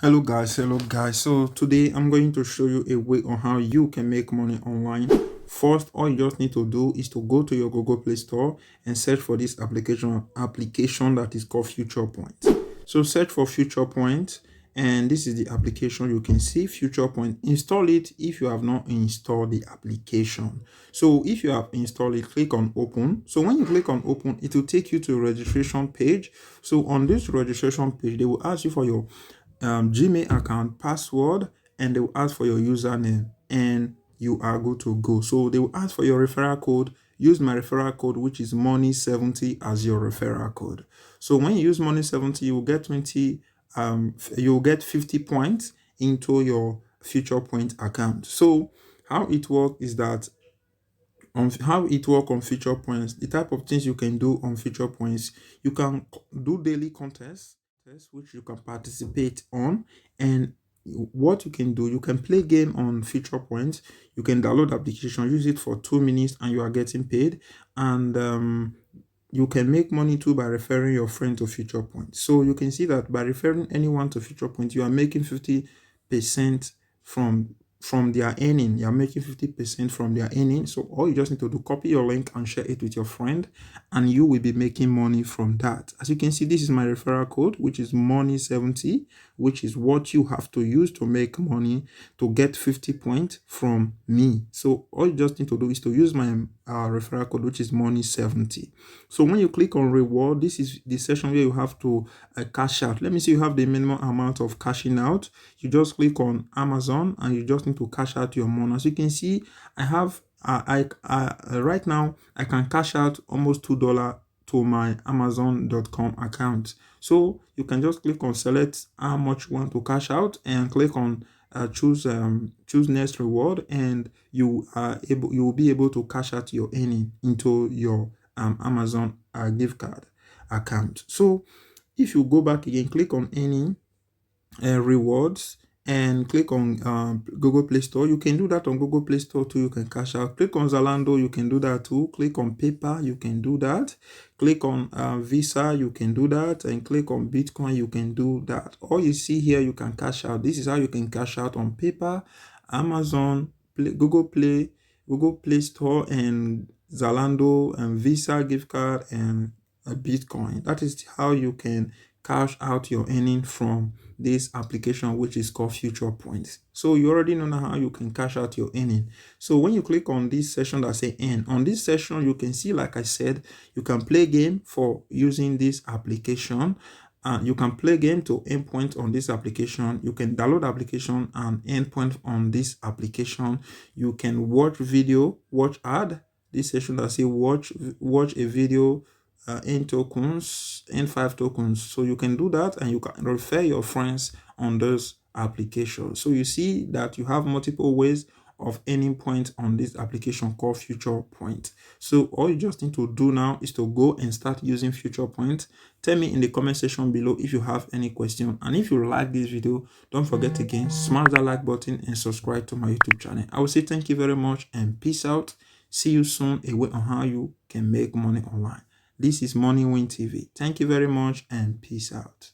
Hello guys. So today I'm going to show you a way on how you can make money online. First, all you just need to do is to go to your Google Play Store and search for this application that is called Future Point. So search for Future Point, and this is the application. You can see Future Point. Install it if you have not installed the application. So if you have installed it, click on open. So when you click on open, it will take you to a registration page. So on this registration page, they will ask you for your Gmail account, password, and they will ask for your username, and you are good to go. So they will ask for your referral code. Use my referral code, which is money70 as your referral code. So when you use money70, you will get 20 you will get 50 points into your future point account. So how it works is that on how it work on future points, the type of things you can do on future points, you can do daily contests which you can participate on. And what you can do, you can play game on future points. You can download the application, use it for 2 minutes, and you are getting paid. And you can make money too by referring your friend to future points. So you can see that by referring anyone to future points, you are making 50% from their earning. You're making 50% from their earning. So all you just need to do, copy your link and share it with your friend, and you will be making money from that. As you can see, this is my referral code, which is money70, which is what you have to use to make money to get 50 points from me. So all you just need to do is to use my referral code, which is money70. So when you click on reward, this is the section where you have to cash out. Let me see, you have the minimum amount of cashing out. You just click on Amazon and you just need to cash out your money. As you can see, I have right now I can cash out almost $2 to my amazon.com account. So you can just click on select how much you want to cash out and click on choose next reward, and you will be able to cash out your earning into your Amazon gift card account. So if you go back again, click on earning rewards and click on Google Play Store. You can do that on Google Play Store too. You can cash out. Click on Zalando, you can do that too. Click on PayPal, you can do that. Click on Visa, you can do that. And click on Bitcoin, you can do that. All you see here, you can cash out. This is how you can cash out on PayPal, Amazon, Google Play Store, and Zalando, and Visa gift card, and Bitcoin. That is how you can cash out your earning from this application, which is called Future Points. So you already know now how you can cash out your earning. So when you click on this section that say earn, on this section you can see, like I said, you can play game for using this application. You can play game to earn points on this application. You can download the application and earn points on this application. You can watch video, watch ad. This section that say watch a video, in tokens, in 5 tokens. So you can do that, and you can refer your friends on those applications. So you see that you have multiple ways of earning points on this application called Future Point. So all you just need to do now is to go and start using Future Point. Tell me in the comment section below if you have any question, and if you like this video, don't forget again, smash that like button and subscribe to my YouTube channel. I will say thank you very much and peace out. See you soon, a way on how you can make money online. This is Money Win TV. Thank you very much and peace out.